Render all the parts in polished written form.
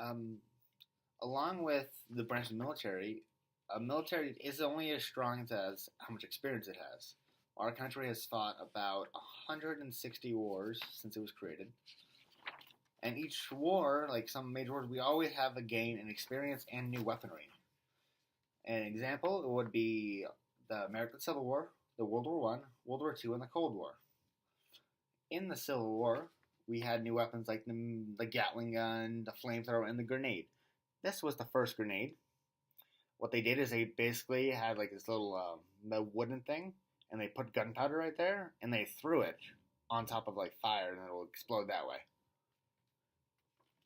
Um, Along with the branch of the military, a military is only as strong as how much experience it has. Our country has fought about 160 wars since it was created. And each war, like some major wars, we always have a gain in experience and new weaponry. An example would be the American Civil War, the World War One, World War Two, and the Cold War. In the Civil War, we had new weapons like the Gatling gun, the flamethrower, and the grenade. This was the first grenade. What they did is they basically had like this little wooden thing, and they put gunpowder right there, and they threw it on top of like fire, and it'll explode that way.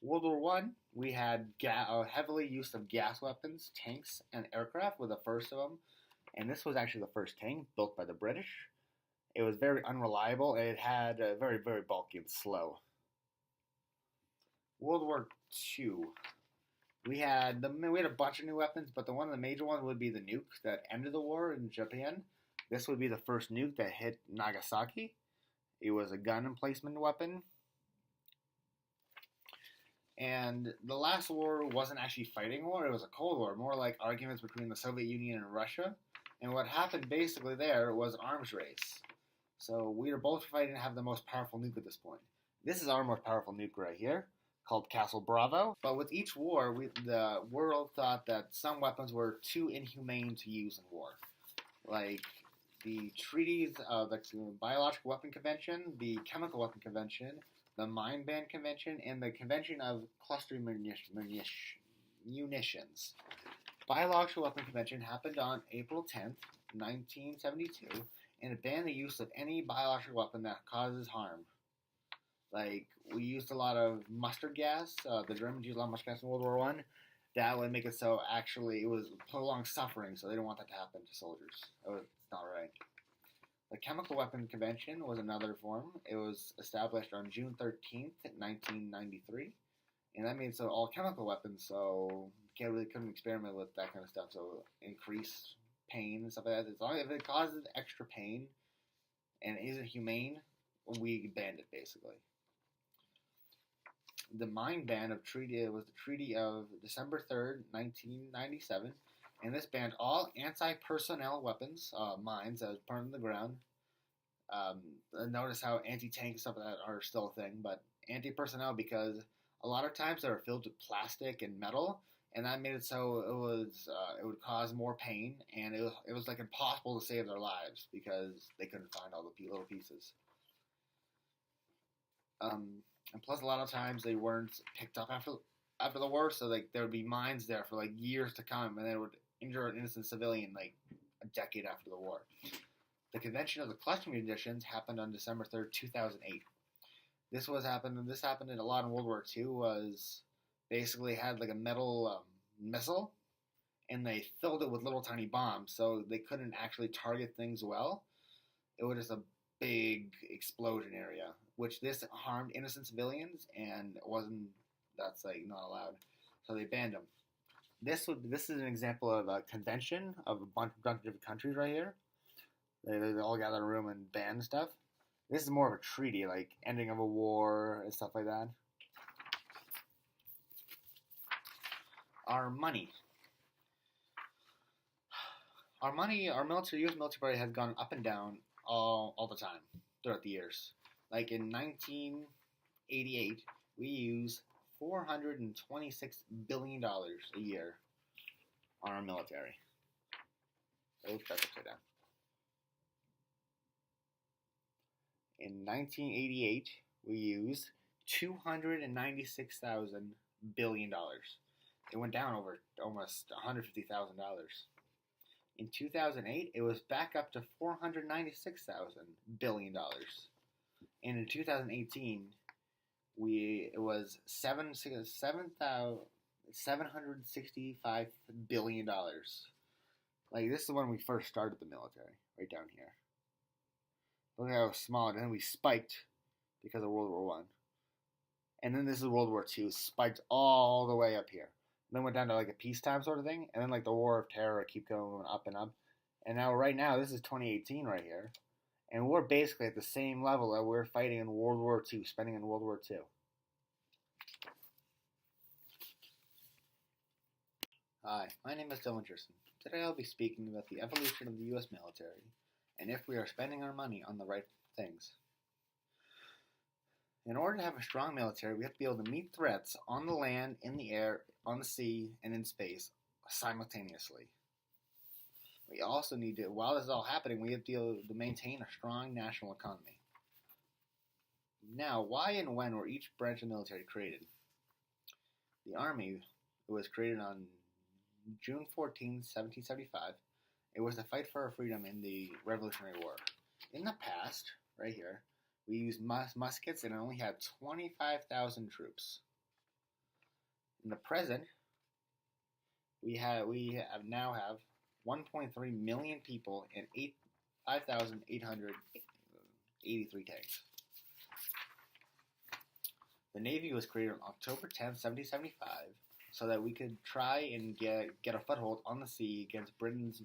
World War One, we had heavily use of gas weapons, tanks, and aircraft were the first of them, and this was actually the first tank built by the British. It was very unreliable, and it had very, very bulky and slow. World War Two, we had a bunch of new weapons, but one of the major ones would be the nuke that ended the war in Japan. This would be the first nuke that hit Nagasaki. It was a gun emplacement weapon. And the last war wasn't actually fighting war, it was a Cold War, more like arguments between the Soviet Union and Russia. And what happened basically there was an arms race. So we were both fighting to have the most powerful nuke at this point. This is our most powerful nuke right here, called Castle Bravo. But with each war, the world thought that some weapons were too inhumane to use in war. Like the treaties of the Biological Weapon Convention, the Chemical Weapon Convention, the Mine Ban Convention, and the Convention of Cluster Munitions. Biological Weapon Convention happened on April 10th, 1972, and it banned the use of any biological weapon that causes harm. Like, we used a lot of mustard gas. The Germans used a lot of mustard gas in World War One. That would make it so actually it was prolonged suffering, so they didn't want that to happen to soldiers. It's not right. The Chemical Weapon Convention was another form. It was established on June 13th, 1993. And that means so all chemical weapons, so you couldn't experiment with that kind of stuff. So increase pain and stuff like that. As long as it causes extra pain and isn't humane, we banned it basically. The mine ban of treaty was the Treaty of December 3rd, 1997. And this banned all anti-personnel weapons, mines that was burned in the ground. Notice how anti-tank and stuff like that are still a thing, but anti-personnel because a lot of times they were filled with plastic and metal, and that made it so it would cause more pain, and it was like impossible to save their lives because they couldn't find all the little pieces. And plus, a lot of times they weren't picked up after the war, so like there would be mines there for like years to come, and they would injure an innocent civilian like a decade after the war. The Convention of the Cluster Munitions happened on December 3rd, 2008. This happened a lot in World War II. Was basically had like a metal missile, and they filled it with little tiny bombs, so they couldn't actually target things well. It was just a big explosion area, which this harmed innocent civilians, and that's like not allowed. So they banned them. This is an example of a convention of a bunch of different countries right here. They all gather in a room and ban stuff. This is more of a treaty, like ending of a war and stuff like that. Our money. Our military, U.S. military budget has gone up and down all the time throughout the years. Like in 1988, we use $426 billion a year on our military. Oops, that's upside down. In 1988, we used $296,000 billion. It went down over almost $150,000. In 2008, it was back up to $496,000 billion. And in 2018, it was $765 billion. Like, this is when we first started the military, right down here. Look at how small, and then we spiked because of World War One. And then this is World War II, spiked all the way up here. And then went down to like a peacetime sort of thing, and then like the War of Terror keep going up and up. And now right now, this is 2018 right here. And we're basically at the same level that we're fighting in World War II, spending in World War II. Hi, my name is Dylan Jerson. Today I'll be speaking about the evolution of the U.S. military and if we are spending our money on the right things. In order to have a strong military, we have to be able to meet threats on the land, in the air, on the sea, and in space simultaneously. We also need to, while this is all happening, we have to be able to maintain a strong national economy. Now, why and when were each branch of the military created? The Army was created on June 14, 1775. It was to fight for our freedom in the Revolutionary War. In the past, right here, we used muskets and it only had 25,000 troops. In the present, we now have 1.3 million people and 5,883 tanks. The Navy was created on October 10, 1775, so that we could try and get a foothold on the sea against Britain's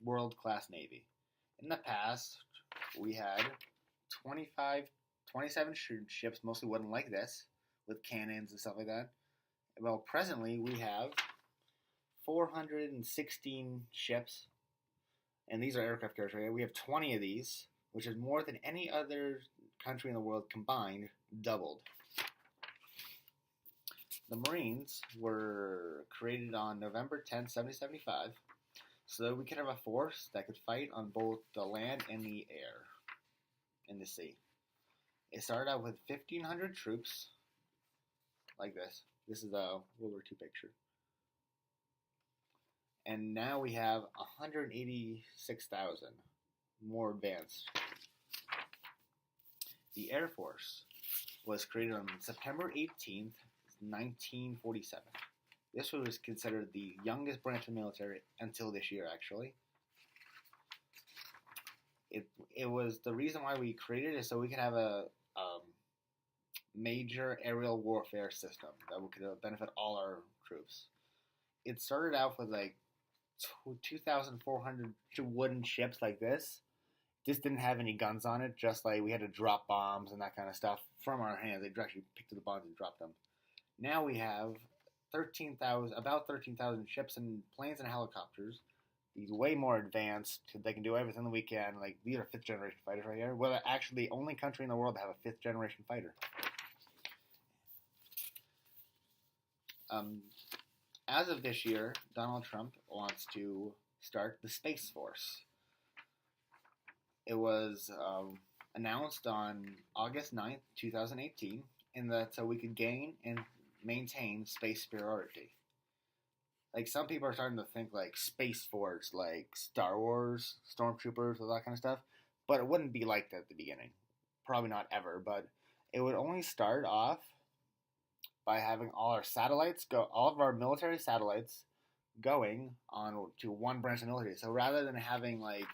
world-class Navy. In the past, we had 27 ships, mostly wooden like this, with cannons and stuff like that. Well, presently we have 416 ships, and these are aircraft carriers. Right? We have 20 of these, which is more than any other country in the world combined, doubled. The Marines were created on November 10, 1775, so that we could have a force that could fight on both the land and the air, in the sea. It started out with 1,500 troops, like this. This is a World War II picture. And now we have 186,000, more advanced. The Air Force was created on September 18th, 1947. This was considered the youngest branch of the military until this year, actually. It was the reason why we created it, so we could have a major aerial warfare system that could benefit all our troops. It started out with like 2,400 wooden ships like this. Just didn't have any guns on it, just like we had to drop bombs and that kind of stuff from our hands. They actually picked up the bombs and dropped them. Now we have about 13,000 ships and planes and helicopters. These way more advanced. They can do everything that we can. Like, these are 5th generation fighters right here. We're actually the only country in the world to have a 5th generation fighter. As of this year, Donald Trump wants to start the Space Force. It was announced on August 9th, 2018, and that's so we could gain and maintain space superiority. Like, some people are starting to think like Space Force, like Star Wars, Stormtroopers, all that kind of stuff, but it wouldn't be like that at the beginning. Probably not ever, but it would only start off by having all of our military satellites going on to one branch of the military. So rather than having, like,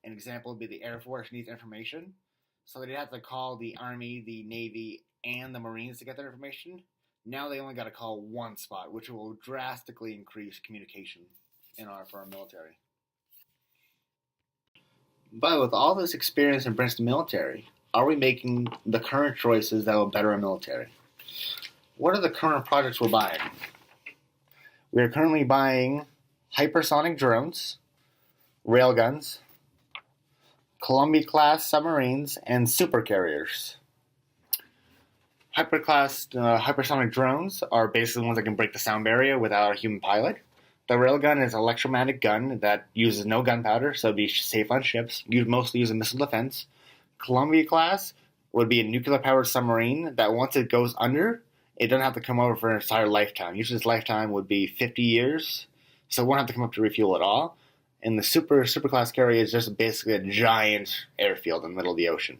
an example would be the Air Force needs information, so they'd have to call the Army, the Navy, and the Marines to get their information. Now they only got to call one spot, which will drastically increase communication for our military. But with all this experience in branch of the military, are we making the current choices that will better our military? What are the current projects we're buying? We are currently buying hypersonic drones, railguns, Columbia-class submarines, and supercarriers. Hypersonic drones are basically ones that can break the sound barrier without a human pilot. The railgun is an electromagnetic gun that uses no gunpowder, so it'd be safe on ships. You'd mostly use a missile defense. Columbia-class would be a nuclear-powered submarine that once it goes under, it doesn't have to come over for an entire lifetime. Usually its lifetime would be 50 years, so it won't have to come up to refuel at all. And the superclass carrier is just basically a giant airfield in the middle of the ocean.